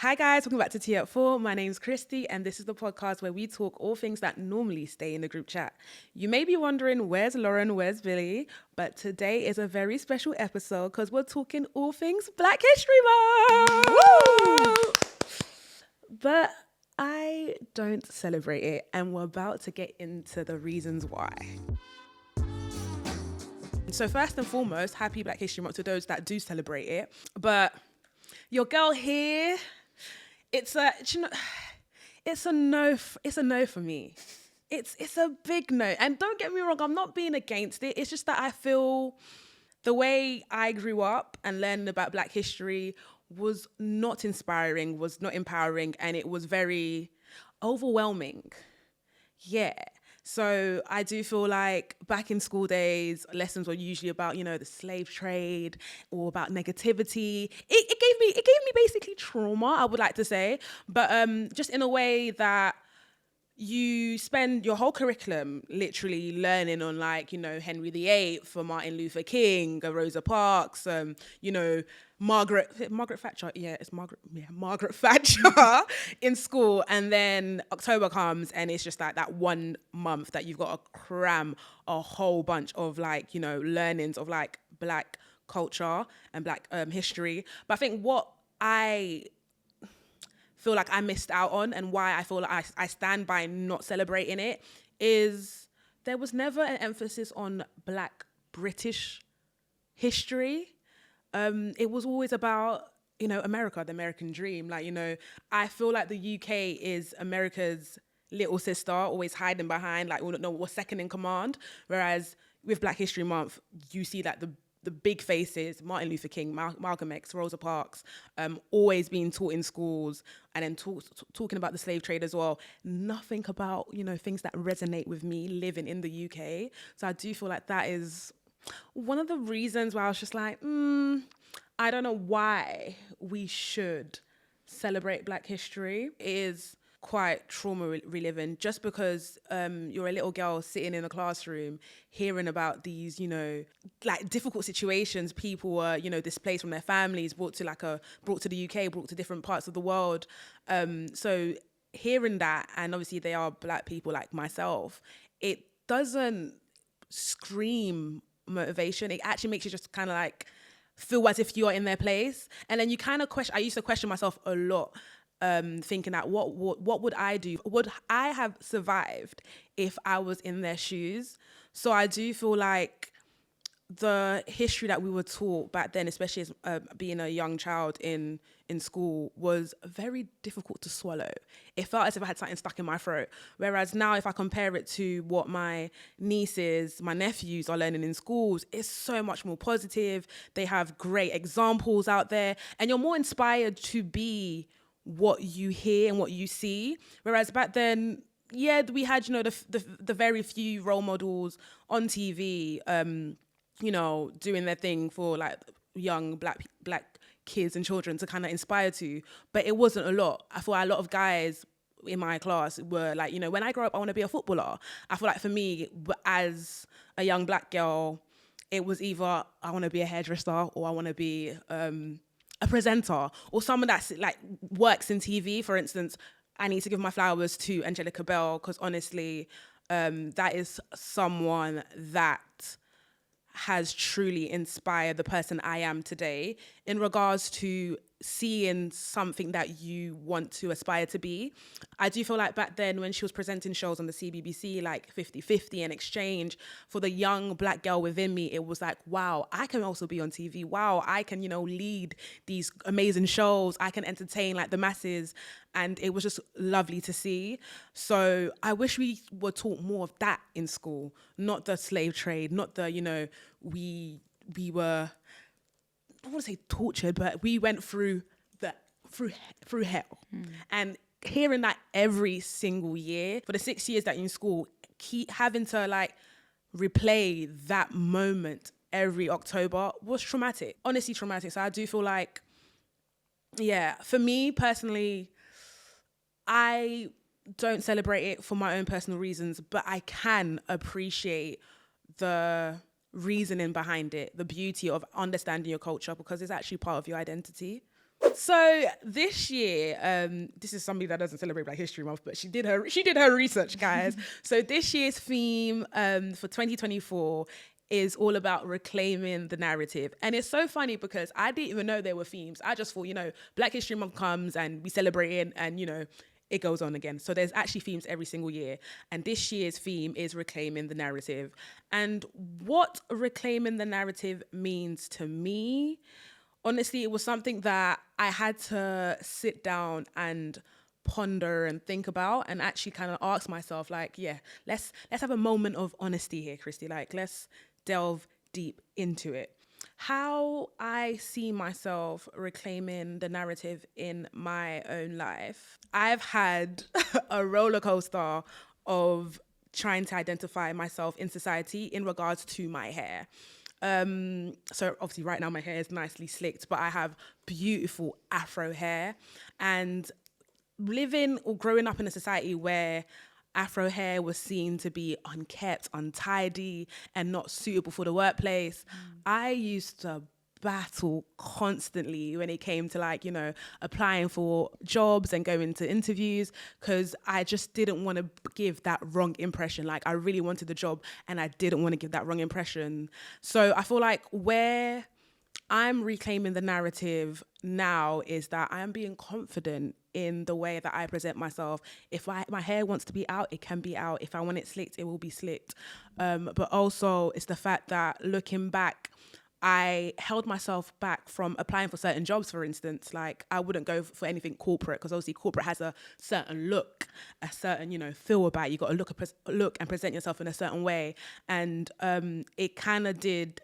Hi guys, welcome back to Tea at 4. My name's Christie and this is the podcast where we talk all things that normally stay in the group chat. You may be wondering, where's Lauren, where's Billy? But today is a very special episode because we're talking all things Black History Month! Woo! But I don't celebrate it and we're about to get into the reasons why. So first and foremost, happy Black History Month to those that do celebrate it. But your girl here, it's a no for me. It's a big no. And don't get me wrong, I'm not being against it. It's just that I feel the way I grew up and learned about Black history was not inspiring, was not empowering, and it was very overwhelming. Yeah. So I do feel like back in school days, lessons were usually about, the slave trade or about negativity. It gave me basically trauma, I would like to say, but just in a way that you spend your whole curriculum literally learning on Henry VIII, for Martin Luther King, Rosa Parks, Margaret Thatcher. Yeah, it's Margaret Thatcher in school. And then October comes and it's just like that 1 month that you've got to cram a whole bunch of learnings of Black culture and Black history. But I think what I feel like I missed out on and why I feel like I stand by not celebrating it is there was never an emphasis on Black British history. It was always about, America, the American dream. I feel like the UK is America's little sister, always hiding behind, was second in command. Whereas with Black History Month, you see that the big faces, Martin Luther King, Malcolm X, Rosa Parks, always being taught in schools, and then talking about the slave trade as well. Nothing about, things that resonate with me living in the UK. So I do feel like that is one of the reasons why I was just like, I don't know why we should celebrate Black history. It is quite trauma reliving just because you're a little girl sitting in a classroom hearing about these difficult situations. People were displaced from their families, brought to the UK, brought to different parts of the world, so hearing that, and obviously they are Black people like myself, it doesn't scream motivation. It actually makes you just kind of feel as if you're in their place. And then you kind of I used to question myself a lot, thinking that what would I do? Would I have survived if I was in their shoes? So I do feel like the history that we were taught back then, especially as being a young child in school, was very difficult to swallow. It felt as if I had something stuck in my throat. Whereas now, if I compare it to what my nieces, my nephews are learning in schools, it's so much more positive. They have great examples out there, and you're more inspired to be what you hear and what you see. Whereas back then, yeah, we had the very few role models on TV, doing their thing for young black kids and children to kind of inspire to, but it wasn't a lot. I feel like a lot of guys in my class were when I grow up, I want to be a footballer. I feel like for me, as a young Black girl, it was either I want to be a hairdresser or I want to be a presenter or someone that's works in TV. For instance, I need to give my flowers to Angelica Bell, because honestly, that is someone that has truly inspired the person I am today in regards to seeing something that you want to aspire to be. I do feel like back then when she was presenting shows on the CBBC, 50/50 and Exchange, for the young Black girl within me, it was like, wow, I can also be on TV. Wow, I can, lead these amazing shows. I can entertain the masses. And it was just lovely to see. So I wish we were taught more of that in school, not the slave trade, not the, we were, I don't want to say tortured, but we went through hell. And hearing that every single year for the 6 years that you're in school, keep having to replay that moment every October was traumatic, honestly traumatic. So I do feel like, yeah, for me personally, I don't celebrate it for my own personal reasons, but I can appreciate the reasoning behind it, the beauty of understanding your culture, because it's actually part of your identity. So this year, this is somebody that doesn't celebrate Black History Month, but she did her research, guys. So this year's theme for 2024 is all about reclaiming the narrative. And it's so funny because I didn't even know there were themes. I just thought, Black History Month comes and we celebrate it and, it goes on again. So there's actually themes every single year. And this year's theme is reclaiming the narrative. And what reclaiming the narrative means to me, honestly, it was something that I had to sit down and ponder and think about and actually kind of ask myself, like, yeah, let's have a moment of honesty here, Christie. Like, let's delve deep into it. How I see myself reclaiming the narrative in my own life. I've had a roller coaster of trying to identify myself in society in regards to my hair. So obviously right now my hair is nicely slicked, but I have beautiful afro hair, and living or growing up in a society where afro hair was seen to be unkept, untidy, and not suitable for the workplace, I used to battle constantly when it came to applying for jobs and going to interviews, because I just didn't want to give that wrong impression. Like, I really wanted the job and I didn't want to give that wrong impression. So I feel like where I'm reclaiming the narrative now is that I am being confident in the way that I present myself. If my hair wants to be out, it can be out. If I want it slicked, it will be slicked. But also it's the fact that looking back, I held myself back from applying for certain jobs, for instance. Like, I wouldn't go for anything corporate because obviously corporate has a certain look, a certain, feel about it. You got to look and present yourself in a certain way. And it kind of did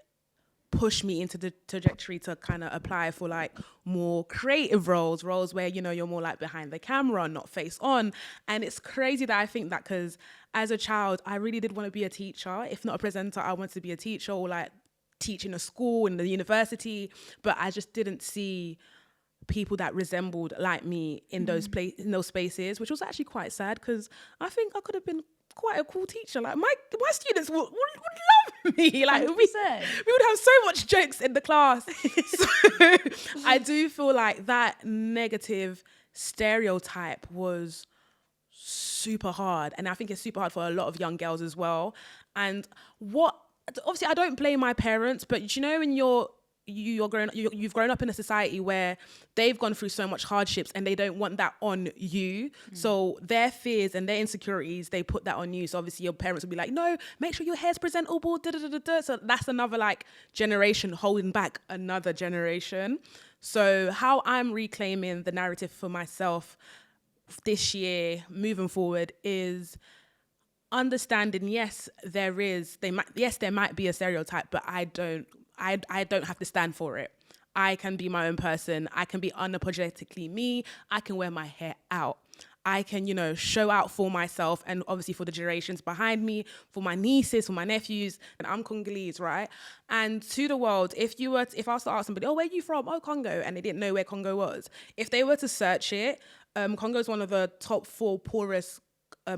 push me into the trajectory to kind of apply for like more creative roles where, you're more like behind the camera, not face on. And it's crazy that I think that, because as a child, I really did want to be a teacher. If not a presenter, I wanted to be a teacher, or like teach in a school, in the university, but I just didn't see people that resembled like me in those spaces, which was actually quite sad, because I think I could have been quite a cool teacher. Like, my students would love me. Like, we would have so much jokes in the class. So I do feel like that negative stereotype was super hard, and I think it's super hard for a lot of young girls as well. And obviously I don't blame my parents, but when you've grown up in a society where they've gone through so much hardships and they don't want that on you. So their fears and their insecurities, they put that on you. So obviously your parents will be like, no, make sure your hair's presentable, da, da, da, da, da. So that's another generation holding back another generation. So how I'm reclaiming the narrative for myself this year moving forward is understanding, yes, there might be a stereotype, but I don't have to stand for it. I can be my own person. I can be unapologetically me. I can wear my hair out. I can, show out for myself, and obviously for the generations behind me, for my nieces, for my nephews. And I'm Congolese, right? And to the world, if I was to ask somebody, oh, where are you from? Oh, Congo. And they didn't know where Congo was. If they were to search it, Congo is one of the top 4 poorest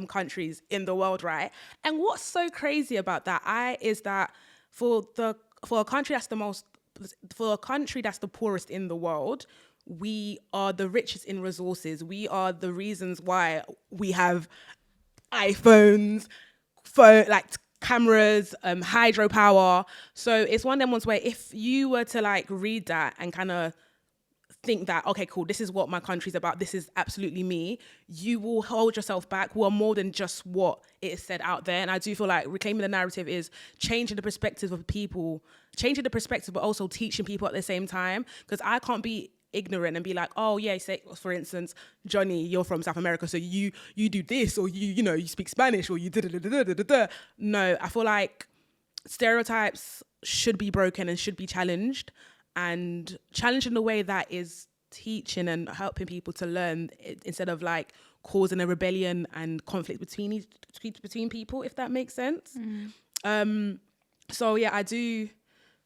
countries in the world, right? And what's so crazy about that is that for a country that's the poorest in the world, we are the richest in resources. We are the reasons why we have iPhones, cameras, hydropower. So it's one of them ones where if you were to read that and kind of think that, okay, cool, this is what my country's about, this is absolutely me, you will hold yourself back. We're more than just what it is said out there. And I do feel like reclaiming the narrative is changing the perspective of people, but also teaching people at the same time. Because I can't be ignorant and be like, oh yeah, say for instance, Johnny, you're from South America, so you do this, or you speak Spanish, or you da. No, I feel like stereotypes should be broken and should be challenged, and challenged in a way that is teaching and helping people to learn, instead of causing a rebellion and conflict between people, if that makes sense. So yeah, I do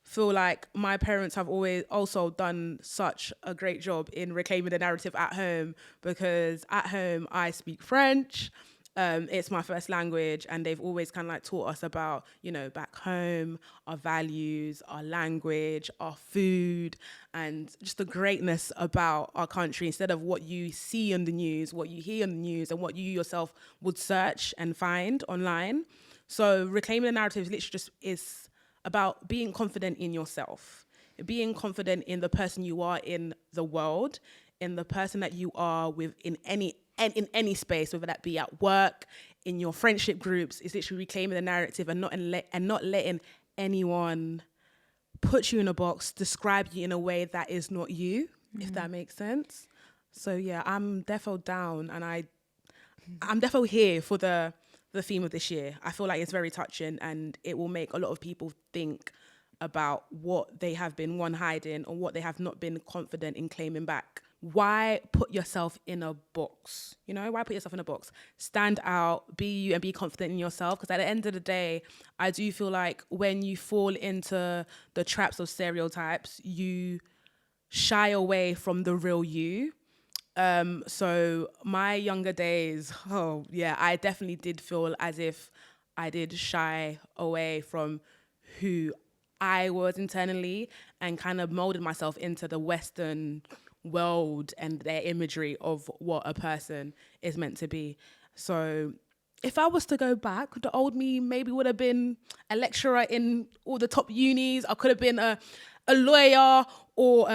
feel like my parents have always also done such a great job in reclaiming the narrative at home, because at home I speak French. It's my first language, and they've always kind of like taught us about, you know, back home, our values, our language, our food, and just the greatness about our country instead of what you see on the news, what you hear on the news, and what you yourself would search and find online. So reclaiming the narrative is literally just is about being confident in yourself, being confident in the person you are in the world, in the person that you are with in any space, whether that be at work, in your friendship groups. Is literally reclaiming the narrative and not letting anyone put you in a box, describe you in a way that is not you, if that makes sense. So yeah, I'm defo down, and I'm defo here for the theme of this year. I feel like it's very touching, and it will make a lot of people think about what they have been hiding or what they have not been confident in claiming back. Why put yourself in a box? You know, why put yourself in a box? Stand out, be you, and be confident in yourself. Because at the end of the day, I do feel like when you fall into the traps of stereotypes, you shy away from the real you. So my younger days, oh yeah, I definitely did feel as if I did shy away from who I was internally, and kind of molded myself into the Western world and their imagery of what a person is meant to be. So if I was to go back, the old me maybe would have been a lecturer in all the top unis. I could have been a lawyer, or I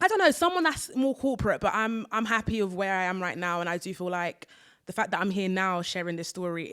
don't know, someone that's more corporate. But I'm happy with where I am right now, and I do feel like the fact that I'm here now sharing this story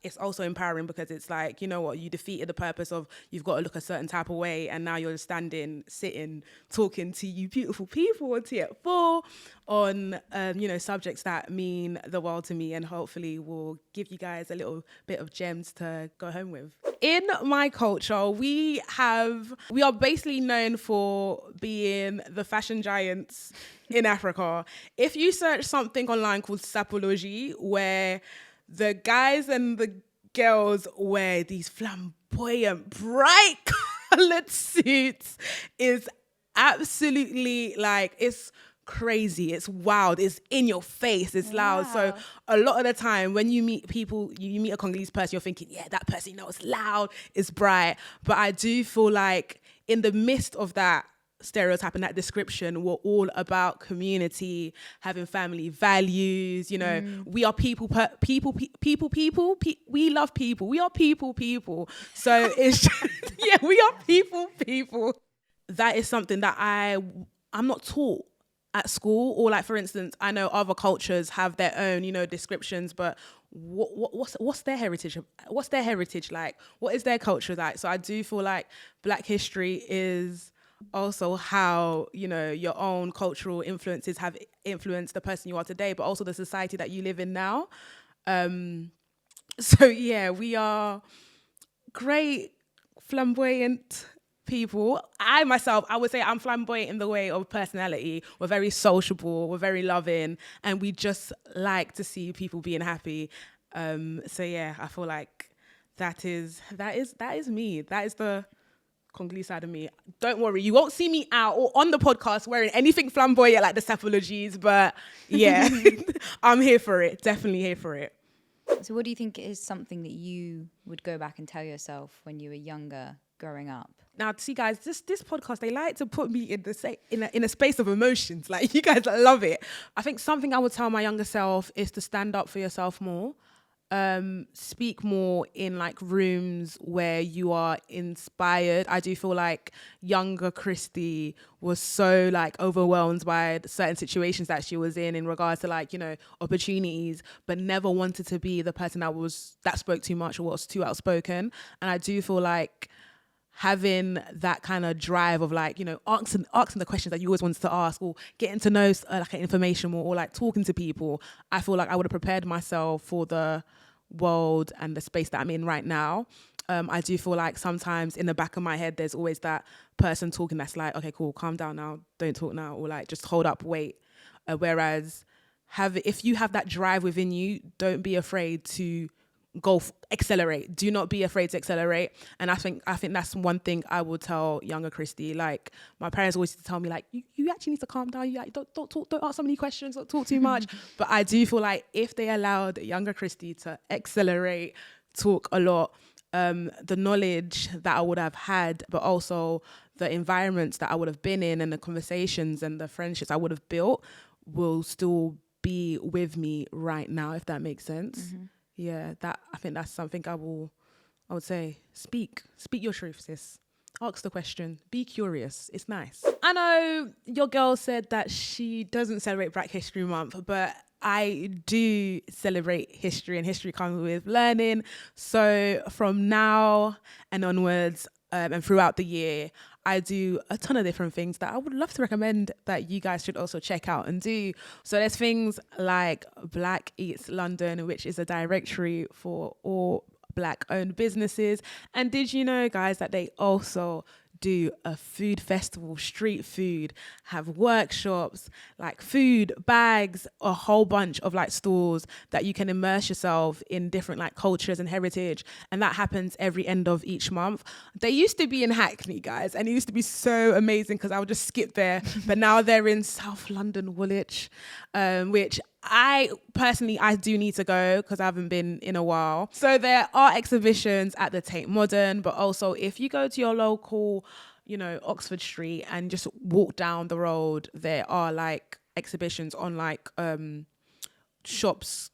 it's also empowering, because it's like, you know what, you defeated the purpose of you've got to look a certain type of way, and now you're standing, sitting, talking to you beautiful people on T4 on you know, subjects that mean the world to me, and hopefully will give you guys a little bit of gems to go home with. In my culture, we are basically known for being the fashion giants in Africa. If you search something online called sapology, where the guys and the girls wear these flamboyant, bright colored suits, is absolutely like, it's crazy, it's wild, it's in your face, it's loud. So a lot of the time when you meet people, you meet a Congolese person, you're thinking, yeah, that person, you know, it's loud, it's bright. But I do feel like in the midst of that stereotype and that description, we're all about community, having family values. You know, we are people. We love people. We are people. So it's yeah, we are people. That is something that I'm not taught at school. Or like, for instance, I know other cultures have their own, you know, descriptions, but what's their heritage? What's their heritage like? What is their culture like? So I do feel like Black history is also how, you know, your own cultural influences have influenced the person you are today, but also the society that you live in now. So yeah, we are great, flamboyant people. I would say I'm flamboyant in the way of personality. We're very sociable, we're very loving, and we just like to see people being happy. So yeah, I feel like that is me. That is the Congolese side of me. Don't worry, you won't see me out or on the podcast wearing anything flamboyant like the sapologies, but yeah, I'm here for it. Definitely here for it. So what do you think is something that you would go back and tell yourself when you were younger, growing up? Now, see, guys, this podcast, they like to put me in a space of emotions. Like, you guys love it. I think something I would tell my younger self is to stand up for yourself more. Speak more in like rooms where you are inspired. I do feel like younger Christie was so like overwhelmed by certain situations that she was in regards to like, you know, opportunities, but never wanted to be the person that spoke too much or was too outspoken. And I do feel like having that kind of drive of like, you know, asking the questions that you always wanted to ask, or getting to know like information more, or like talking to people, I feel like I would have prepared myself for the world and the space that I'm in right now. I do feel like sometimes in the back of my head, there's always that person talking that's like, okay, cool, calm down now, don't talk now, or like just hold up, wait. Whereas if you have that drive within you, don't be afraid to accelerate. Do not be afraid to accelerate. And I think that's one thing I would tell younger Christie. Like, my parents always used to tell me, like, you actually need to calm down. You like, don't talk, don't ask so many questions, don't talk too much. But I do feel like if they allowed younger Christie to accelerate, talk a lot, the knowledge that I would have had, but also the environments that I would have been in and the conversations and the friendships I would have built will still be with me right now, if that makes sense. Yeah, I think that's something I would say, speak your truth, sis. Ask the question, be curious. It's nice. I know your girl said that she doesn't celebrate Black History Month, but I do celebrate history, and history comes with learning. So from now and onwards, and throughout the year, I do a ton of different things that I would love to recommend that you guys should also check out and do. So there's things like Black Eats London, which is a directory for all Black-owned businesses. And did you know, guys, that they also do a food festival, street food, have workshops, like food, bags, a whole bunch of like stores that you can immerse yourself in different like cultures and heritage. And that happens every end of each month. They used to be in Hackney, guys, and it used to be so amazing because I would just skip there. But now they're in South London, Woolwich, which I do need to go because I haven't been in a while. So there are exhibitions at the Tate Modern, but also if you go to your local, Oxford Street and just walk down the road, there are like exhibitions on like shops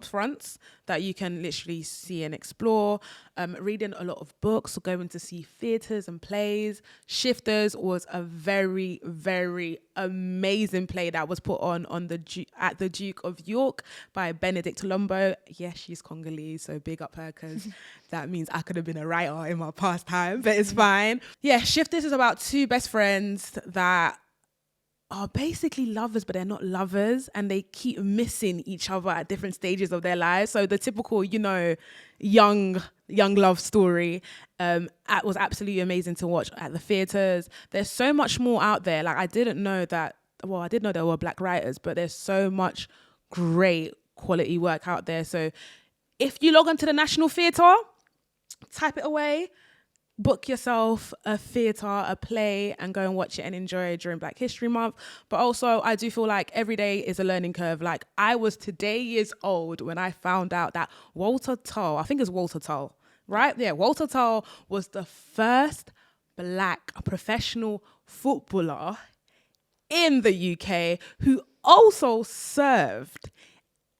fronts that you can literally see and explore. Reading a lot of books, going to see theatres and plays. Shifters was a very, very amazing play that was put on at the Duke of York by Benedict Lombo. Yeah, she's Congolese, so big up her, because that means I could have been a writer in my past time, but it's fine. Yeah, Shifters is about two best friends that are basically lovers, but they're not lovers, and they keep missing each other at different stages of their lives. So the typical, young love story was absolutely amazing to watch at the theatres. There's so much more out there. Like, I did know there were Black writers, but there's so much great quality work out there. So if you log onto the National Theatre, type it away, book yourself a theatre, a play, and go and watch it and enjoy it during Black History Month. But also, I do feel like every day is a learning curve. Like, I was today years old when I found out that Walter Tull, I think it's Walter Tull, right? Yeah, Walter Tull was the first Black professional footballer in the UK who also served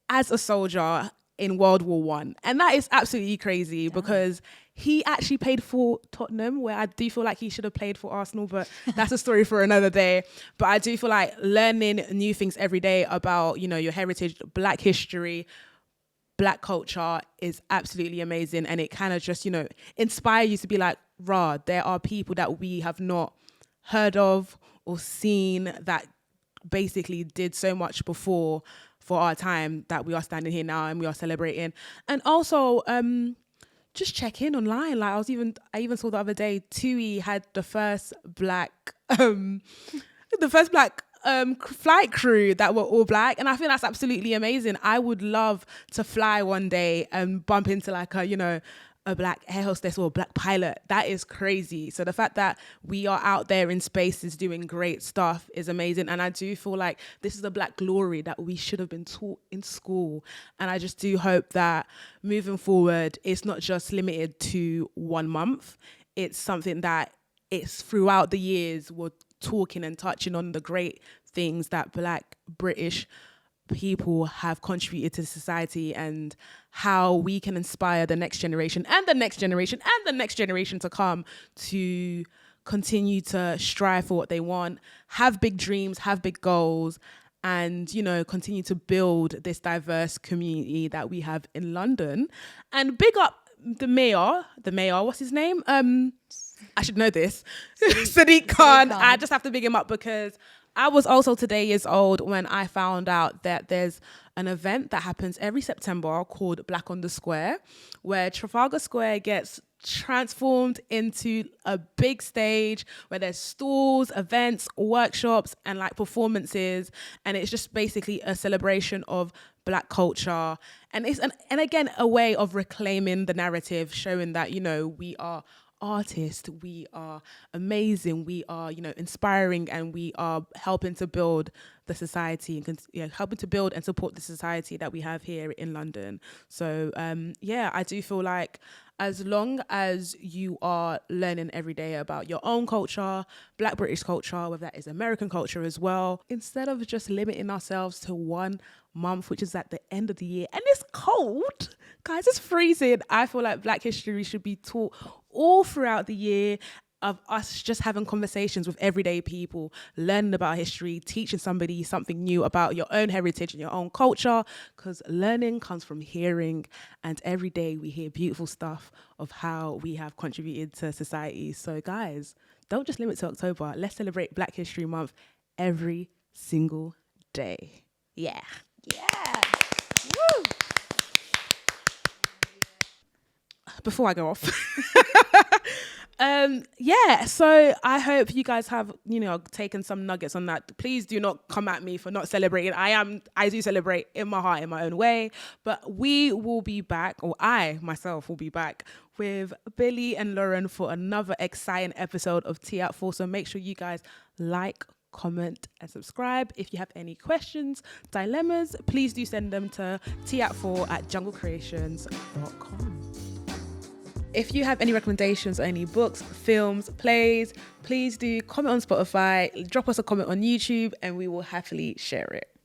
as a soldier in World War One. And that is absolutely crazy because he actually played for Tottenham, where I do feel like he should have played for Arsenal, but that's a story for another day. But I do feel like learning new things every day about, your heritage, Black history, Black culture is absolutely amazing. And it kind of just, inspire you to be like, rah, there are people that we have not heard of or seen that basically did so much before for our time, that we are standing here now and we are celebrating. And also, just check in online. Like, I even saw the other day, TUI had the first black flight crew that were all Black, and I think that's absolutely amazing. I would love to fly one day and bump into like a Black air hostess or a Black pilot. That is crazy. So the fact that we are out there in spaces doing great stuff is amazing. And I do feel like this is a Black glory that we should have been taught in school. And I just do hope that moving forward, it's not just limited to 1 month. It's something that it's throughout the years, we're talking and touching on the great things that Black British people have contributed to society, and how we can inspire the next generation and the next generation and the next generation to come to continue to strive for what they want, have big dreams, have big goals, and, continue to build this diverse community that we have in London. And big up the mayor, what's his name? I should know this. Sadiq Khan. I just have to big him up because I was also today years old when I found out that there's an event that happens every September called Black on the Square, where Trafalgar Square gets transformed into a big stage where there's stalls, events, workshops, and like performances, and it's just basically a celebration of Black culture, and it's and again a way of reclaiming the narrative, showing that, you know, we are artists, we are amazing, we are, you know, inspiring, and we are helping to build the society and helping to build and support the society that we have here in London. So yeah, I do feel like as long as you are learning every day about your own culture, Black British culture, whether that is American culture as well, instead of just limiting ourselves to 1 month, which is at the end of the year, and it's cold, guys, it's freezing. I feel like Black history should be taught all throughout the year, of us just having conversations with everyday people, learning about history, teaching somebody something new about your own heritage and your own culture, because learning comes from hearing, and every day we hear beautiful stuff of how we have contributed to society. So guys, don't just limit to October. Let's celebrate Black History Month every single day. Yeah. Yeah. Woo. Before I go off. Yeah, so I hope you guys have, you know, taken some nuggets on that. Please do not come at me for not celebrating. I do celebrate in my heart, in my own way, but we will be back, or I myself will be back with Billy and Lauren for another exciting episode of Tea at 4. So make sure you guys like, comment and subscribe. If you have any questions, dilemmas, please do send them to teat4@junglecreations.com. If you have any recommendations or any books, films, plays, please do comment on Spotify, drop us a comment on YouTube, and we will happily share it.